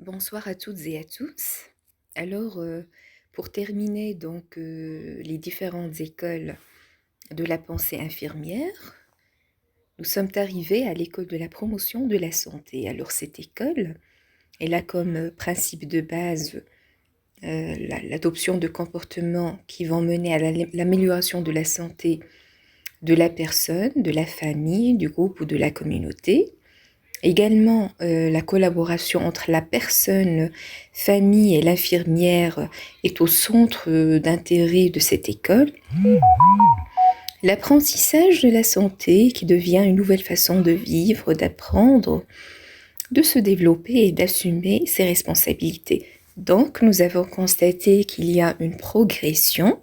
Bonsoir à toutes et à tous. Alors, pour terminer les différentes écoles de la pensée infirmière, nous sommes arrivés à l'école de la promotion de la santé. Alors cette école, elle a comme principe de base l'adoption de comportements qui vont mener à l'amélioration de la santé de la personne, de la famille, du groupe ou de la communauté. Également, la collaboration entre la personne, famille et l'infirmière est au centre d'intérêt de cette école. L'apprentissage de la santé qui devient une nouvelle façon de vivre, d'apprendre, de se développer et d'assumer ses responsabilités. Donc, nous avons constaté qu'il y a une progression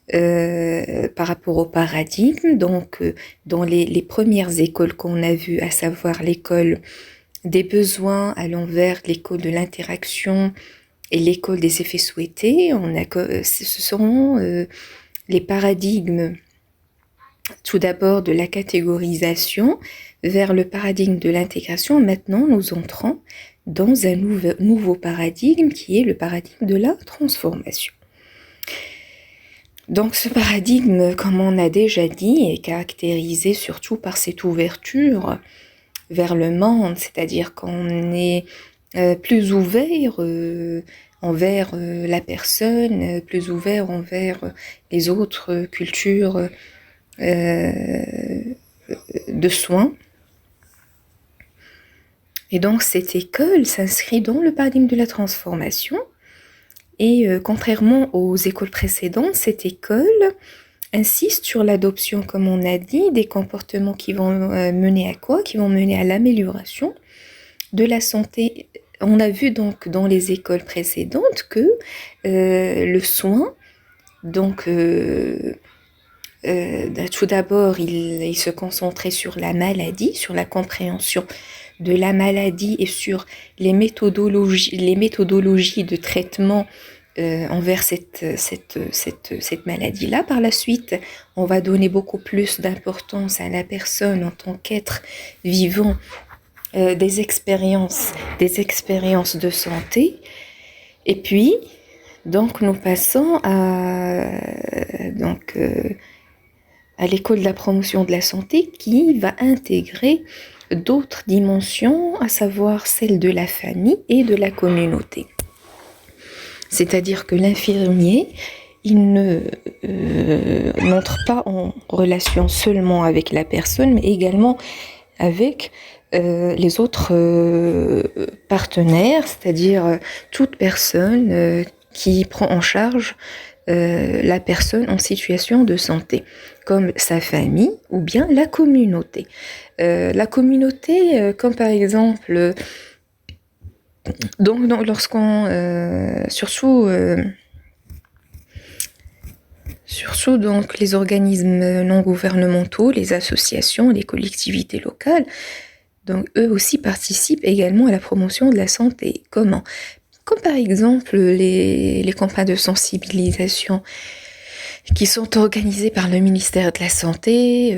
par rapport au paradigme. Donc, dans les premières écoles qu'on a vues, à savoir l'école des besoins allant vers l'école de l'interaction et l'école des effets souhaités, ce sont les paradigmes tout d'abord de la catégorisation vers le paradigme de l'intégration. Maintenant, nous entrons dans un nouveau paradigme qui est le paradigme de la transformation. Donc ce paradigme, comme on a déjà dit, est caractérisé surtout par cette ouverture vers le monde, c'est-à-dire qu'on est plus ouvert envers la personne, plus ouvert envers les autres cultures de soins. Et donc cette école s'inscrit dans le paradigme de la transformation. Et contrairement aux écoles précédentes, cette école insiste sur l'adoption, comme on a dit, des comportements qui vont mener à quoi? Qui vont mener à l'amélioration de la santé. On a vu donc dans les écoles précédentes que le soin, tout d'abord, il se concentrait sur la maladie, sur la compréhension de la maladie et sur les méthodologies de traitement envers cette maladie-là. Par la suite, on va donner beaucoup plus d'importance à la personne en tant qu'être vivant, des expériences de santé. Et puis, donc, nous passons à l'école de la promotion de la santé qui va intégrer d'autres dimensions, à savoir celle de la famille et de la communauté. C'est-à-dire que l'infirmier, il n'entre pas en relation seulement avec la personne, mais également avec les autres partenaires, c'est-à-dire toute personne qui prend en charge la personne en situation de santé, comme sa famille ou bien la communauté. La communauté, comme par exemple, surtout donc les organismes non gouvernementaux, les associations, les collectivités locales, donc eux aussi participent également à la promotion de la santé. Comment? Comme par exemple les campagnes de sensibilisation qui sont organisées par le ministère de la Santé,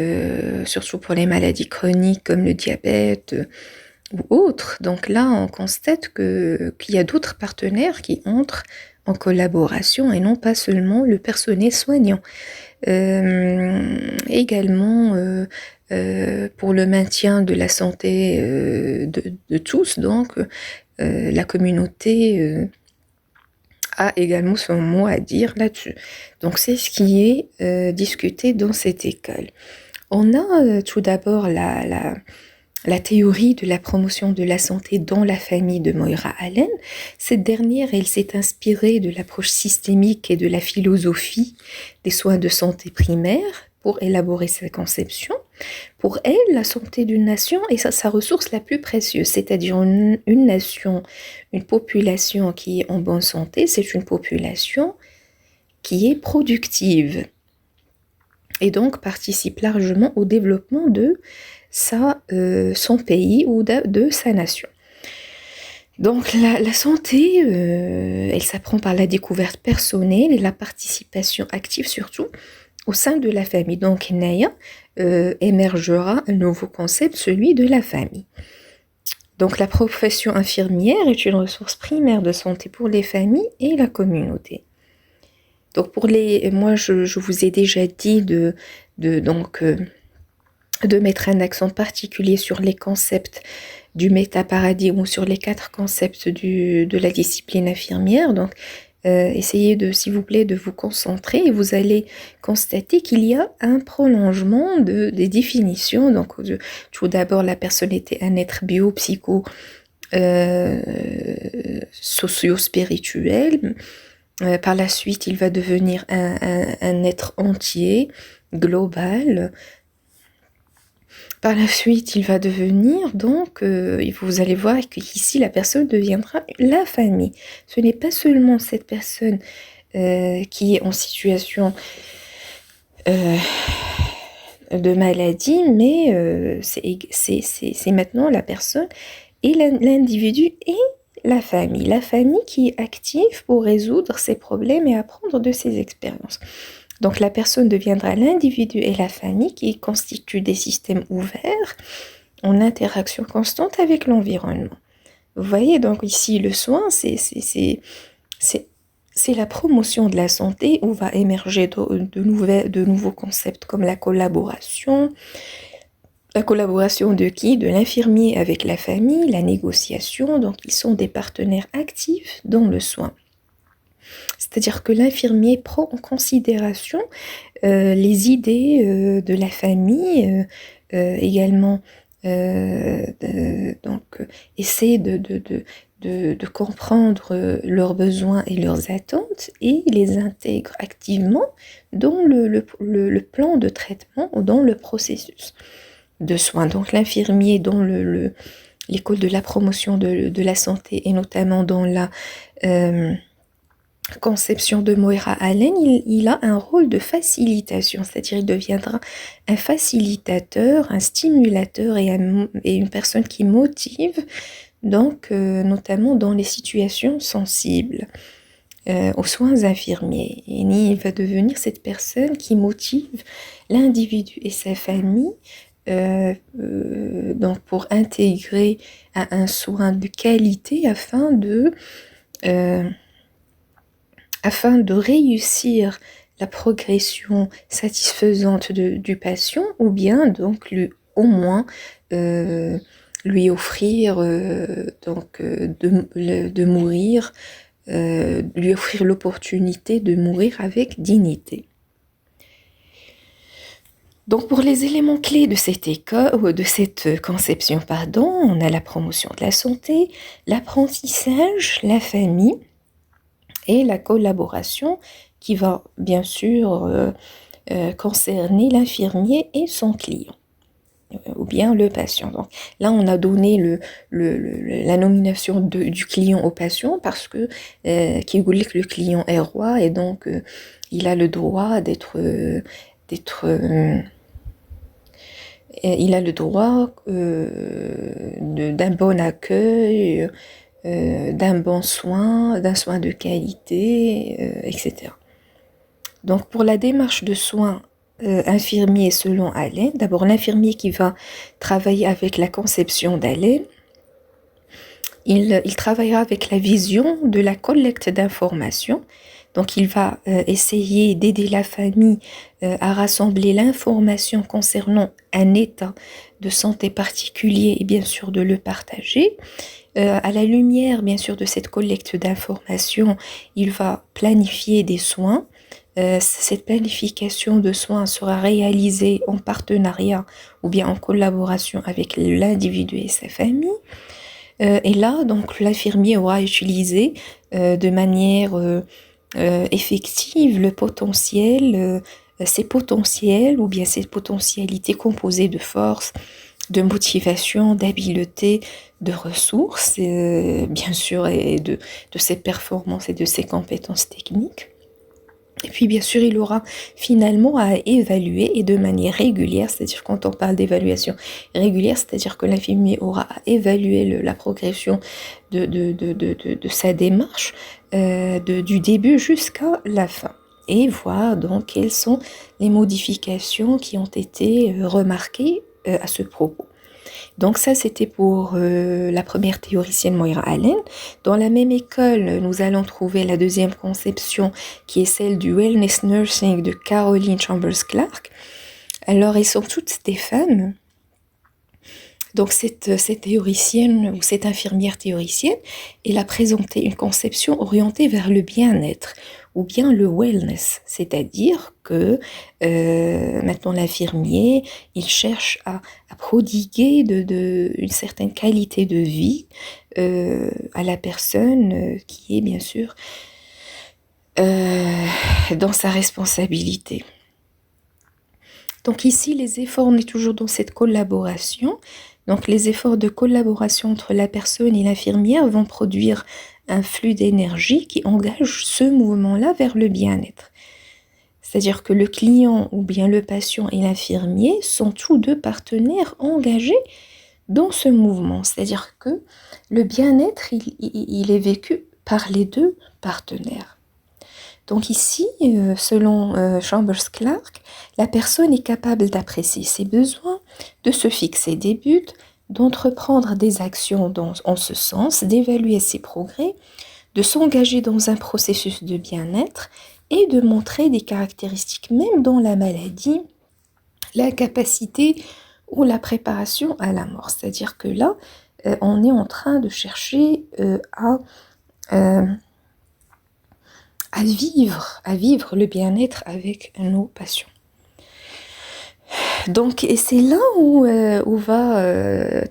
surtout pour les maladies chroniques comme le diabète ou autres. Donc là, on constate qu'il y a d'autres partenaires qui entrent en collaboration et non pas seulement le personnel soignant. Également, pour le maintien de la santé de tous, donc la communauté a également son mot à dire là-dessus. Donc c'est ce qui est discuté dans cette école. On a tout d'abord la théorie de la promotion de la santé dans la famille de Moira Allen. Cette dernière, elle s'est inspirée de l'approche systémique et de la philosophie des soins de santé primaire pour élaborer sa conception. Pour elle, la santé d'une nation est sa ressource la plus précieuse, c'est-à-dire une nation, une population qui est en bonne santé, c'est une population qui est productive et donc participe largement au développement de son pays ou de sa nation. Donc la santé, elle s'apprend par la découverte personnelle et la participation active surtout au sein de la famille. Donc Naya émergera un nouveau concept, celui de la famille. Donc la profession infirmière est une ressource primaire de santé pour les familles et la communauté. Donc moi je vous ai déjà dit de mettre un accent particulier sur les concepts du métaparadigme ou sur les 4 concepts de la discipline infirmière. Donc essayez s'il vous plaît, de vous concentrer et vous allez constater qu'il y a un prolongement des définitions. Donc, tout d'abord, la personne était un être bio-psycho socio-spirituel. Par la suite, il va devenir un être entier, global. Par la suite, il va devenir, donc, vous allez voir qu'ici, la personne deviendra la famille. Ce n'est pas seulement cette personne qui est en situation de maladie, mais c'est maintenant la personne et l'individu et la famille. La famille qui est active pour résoudre ses problèmes et apprendre de ses expériences. Donc la personne deviendra l'individu et la famille qui constituent des systèmes ouverts en interaction constante avec l'environnement. Vous voyez, donc ici le soin, c'est la promotion de la santé où va émerger de nouveaux concepts comme la collaboration. La collaboration de qui? De l'infirmier avec la famille, la négociation. Donc ils sont des partenaires actifs dans le soin. C'est-à-dire que l'infirmier prend en considération les idées de la famille, également essaie de comprendre leurs besoins et leurs attentes et les intègre activement dans le plan de traitement ou dans le processus de soins. Donc l'infirmier dans l'école de la promotion de la santé et notamment dans la conception de Moira Allen, il a un rôle de facilitation, c'est-à-dire il deviendra un facilitateur, un stimulateur et une personne qui motive, donc notamment dans les situations sensibles aux soins infirmiers. Et il va devenir cette personne qui motive l'individu et sa famille donc pour intégrer un soin de qualité afin de réussir la progression satisfaisante du patient ou bien donc au moins lui offrir de mourir, lui offrir l'opportunité de mourir avec dignité. Donc pour les éléments clés de cette école, de cette conception, on a la promotion de la santé, l'apprentissage, la famille, et la collaboration qui va bien sûr concerner l'infirmier et son client, ou bien le patient. Donc là, on a donné la nomination du client au patient parce que qui voulait que le client est roi et donc il a le droit il a le droit d'un bon accueil, d'un bon soin, d'un soin de qualité, etc. Donc pour la démarche de soins infirmiers selon Allen, d'abord l'infirmier qui va travailler avec la conception d'Allen, il travaillera avec la vision de la collecte d'informations. Donc il va essayer d'aider la famille à rassembler l'information concernant un état de santé particulier et bien sûr de le partager. À la lumière, bien sûr, de cette collecte d'informations, il va planifier des soins. Cette planification de soins sera réalisée en partenariat ou bien en collaboration avec l'individu et sa famille. Et là, donc, l'infirmier aura utilisé de manière effective le potentiel, ses potentiels ou bien ses potentialités composées de force, de motivation, d'habileté, de ressources, bien sûr, et de ses performances et de ses compétences techniques. Et puis, bien sûr, il aura finalement à évaluer et de manière régulière, c'est-à-dire quand on parle d'évaluation régulière, c'est-à-dire que l'infirmier aura à évaluer la progression de sa démarche du début jusqu'à la fin. Et voir donc quelles sont les modifications qui ont été remarquées à ce propos. Donc ça, c'était pour la première théoricienne Moira Allen. Dans la même école, nous allons trouver la deuxième conception qui est celle du wellness nursing de Caroline Chambers Clark. Alors, elles sont toutes des femmes. Donc cette théoricienne ou cette infirmière théoricienne, elle a présenté une conception orientée vers le bien-être ou bien le wellness, c'est-à-dire que maintenant l'infirmier, il cherche à prodiguer une certaine qualité de vie à la personne qui est bien sûr dans sa responsabilité. Donc ici, les efforts, on est toujours dans cette collaboration. Donc les efforts de collaboration entre la personne et l'infirmière vont produire un flux d'énergie qui engage ce mouvement-là vers le bien-être. C'est-à-dire que le client ou bien le patient et l'infirmier sont tous deux partenaires engagés dans ce mouvement. C'est-à-dire que le bien-être, il est vécu par les deux partenaires. Donc ici, selon Chambers Clark, la personne est capable d'apprécier ses besoins, de se fixer des buts, d'entreprendre des actions en ce sens, d'évaluer ses progrès, de s'engager dans un processus de bien-être et de montrer des caractéristiques même dans la maladie, la capacité ou la préparation à la mort. C'est-à-dire que là, on est en train de chercher à vivre le bien-être avec nos patients. Donc, et c'est là où va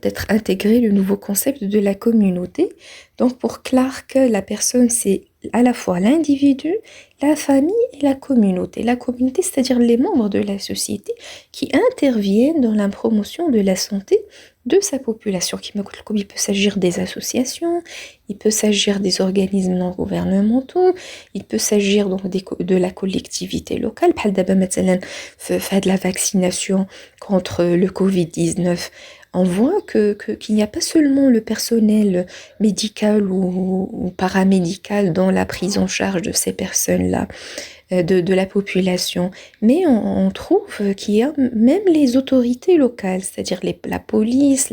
être intégré le nouveau concept de la communauté. Donc, pour Clark, la personne, c'est à la fois l'individu, la famille et la communauté. La communauté, c'est-à-dire les membres de la société qui interviennent dans la promotion de la santé de sa population. Il peut s'agir des associations, il peut s'agir des organismes non gouvernementaux, il peut s'agir donc de la collectivité locale. Par exemple, faire de la vaccination contre le Covid-19. On voit qu'il n'y a pas seulement le personnel médical ou paramédical dans la prise en charge de ces personnes-là, de la population, mais on trouve qu'il y a même les autorités locales, c'est-à-dire la police,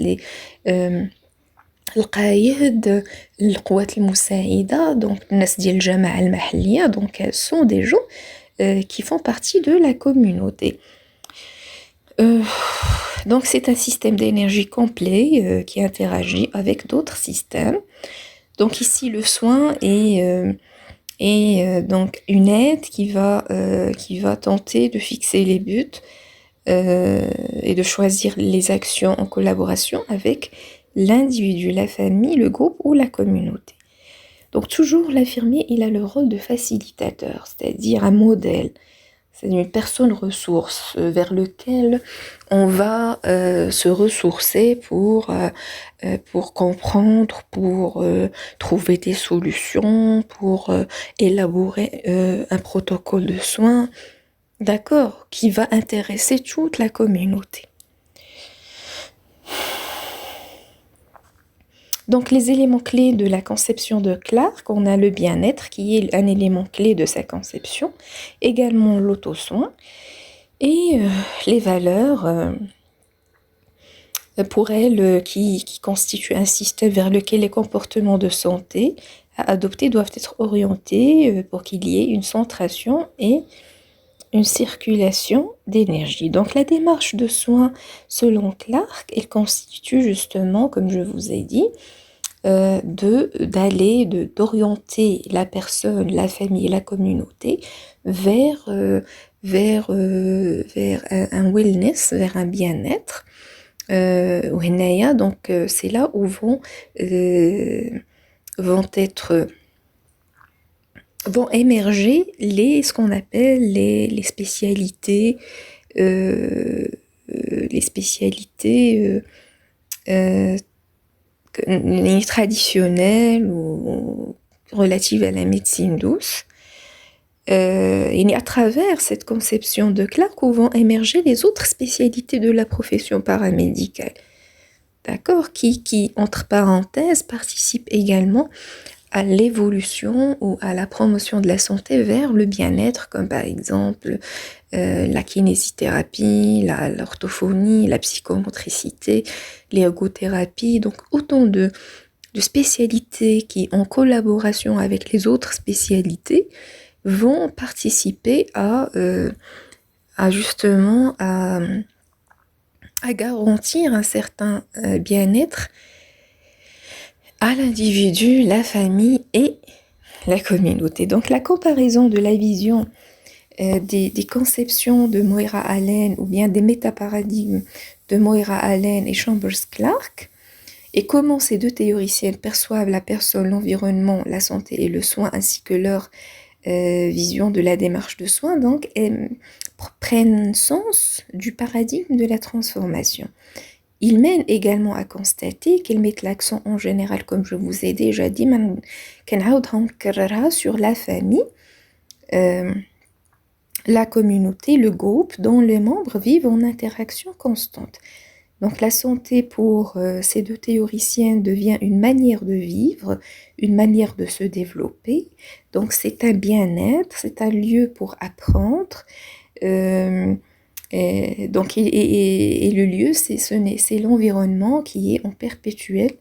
القايد القوات المساعدة donc الناس ديال الجماعة المحلية donc elles sont des gens qui font partie de la communauté. Donc c'est un système d'énergie complet qui interagit avec d'autres systèmes. Donc ici le soin est donc une aide qui va tenter de fixer les buts et de choisir les actions en collaboration avec l'individu, la famille, le groupe ou la communauté. Donc toujours l'infirmier, il a le rôle de facilitateur, c'est-à-dire un modèle. C'est une personne ressource vers lequel on va se ressourcer pour comprendre, pour trouver des solutions, pour élaborer un protocole de soins, d'accord, qui va intéresser toute la communauté. Donc les éléments clés de la conception de Clark, on a le bien-être qui est un élément clé de sa conception, également l'auto-soin et les valeurs pour elle qui constituent un système vers lequel les comportements de santé à adopter doivent être orientés pour qu'il y ait une centration et une circulation d'énergie. Donc la démarche de soins selon Clark, elle constitue justement, comme je vous ai dit, d'orienter la personne, la famille et la communauté vers un wellness, vers un bien-être. Donc c'est là où vont émerger ce qu'on appelle les spécialités traditionnelles ou relatives à la médecine douce. Et à travers cette conception de Clark où vont émerger les autres spécialités de la profession paramédicale, d'accord, qui entre parenthèses participent également à l'évolution ou à la promotion de la santé vers le bien-être, comme par exemple la kinésithérapie, l'orthophonie, la psychomotricité, l'ergothérapie. Donc autant de spécialités qui, en collaboration avec les autres spécialités, vont participer à justement à garantir un certain bien-être à l'individu, la famille et la communauté. Donc la comparaison de la vision des conceptions de Moira Allen ou bien des métaparadigmes de Moira Allen et Chambers-Clark et comment ces deux théoriciennes perçoivent la personne, l'environnement, la santé et le soin ainsi que leur vision de la démarche de soins donc prennent sens du paradigme de la transformation. Il mène également à constater qu'elle met l'accent en général, comme je vous ai déjà dit, sur la famille, la communauté, le groupe dont les membres vivent en interaction constante. Donc la santé pour ces deux théoriciens devient une manière de vivre, une manière de se développer. Donc c'est un bien-être, c'est un lieu pour apprendre. Et le lieu, c'est l'environnement qui est en perpétuel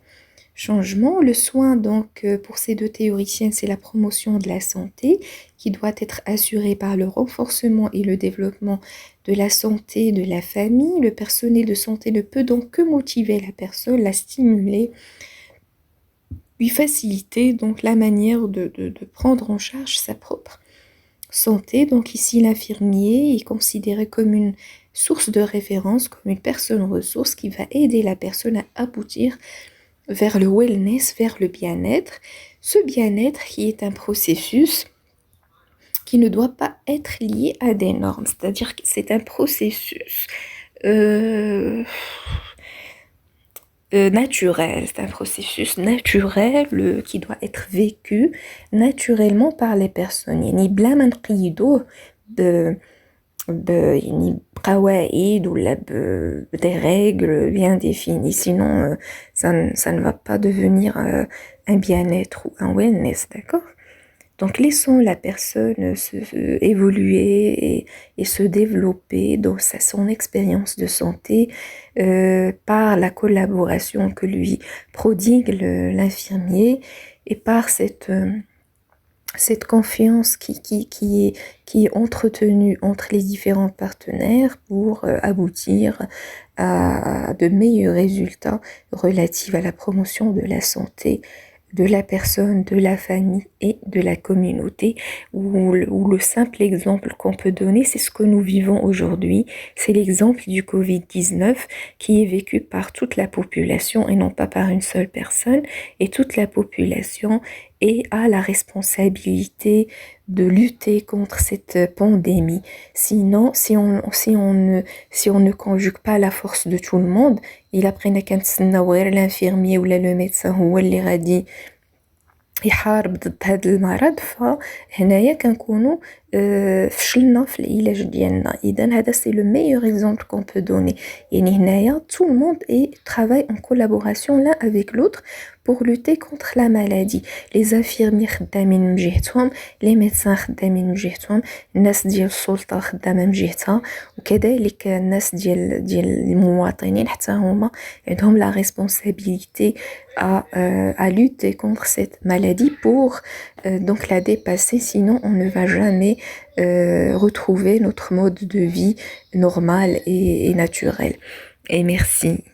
changement. Le soin, donc, pour ces deux théoriciennes, c'est la promotion de la santé qui doit être assurée par le renforcement et le développement de la santé de la famille. Le personnel de santé ne peut donc que motiver la personne, la stimuler, lui faciliter donc la manière de prendre en charge sa propre santé. Donc ici, l'infirmier est considéré comme une source de référence, comme une personne ressource qui va aider la personne à aboutir vers le wellness, vers le bien-être. Ce bien-être qui est un processus qui ne doit pas être lié à des normes, c'est-à-dire que c'est un processus naturel, c'est un processus naturel qui doit être vécu naturellement par les personnes. يعني بلا ما نقيدوه يعني بقواعد ولا des règles bien définies, sinon ça ne va pas devenir un bien-être ou un wellness, d'accord? Donc laissons la personne évoluer et se développer dans son expérience de santé par la collaboration que lui prodigue l'infirmier et par cette confiance qui est entretenue entre les différents partenaires pour aboutir à de meilleurs résultats relatifs à la promotion de la santé de la personne, de la famille et de la communauté, où le simple exemple qu'on peut donner, c'est ce que nous vivons aujourd'hui, c'est l'exemple du Covid-19 qui est vécu par toute la population et non pas par une seule personne, et toute la population a la responsabilité de lutter contre cette pandémie. Sinon, si on ne conjugue pas la force de tout le monde, il apprend qu'un l'infirmier ou le médecin هو اللي غادي يحارب ضد هذا المرض فهنايا كنكونوا فشلنا في العلاج ديالنا. اذا هذا سي لو ميور اكزامبل كون بو دوني. يعني هنايا tout le monde travaille en collaboration l'un avec l'autre pour lutter contre la maladie. Les infirmiers خدامين من جهتهم, les médecins خدامين من جهتهم, الناس ديال السلطة خدامة من جهتها, وكذلك الناس ديال المواطنين حتى هما عندهم la responsabilité à lutter contre cette maladie pour donc la dépasser, sinon on ne va jamais retrouver notre mode de vie normal et naturel. Et merci.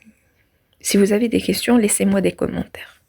Si vous avez des questions, laissez-moi des commentaires.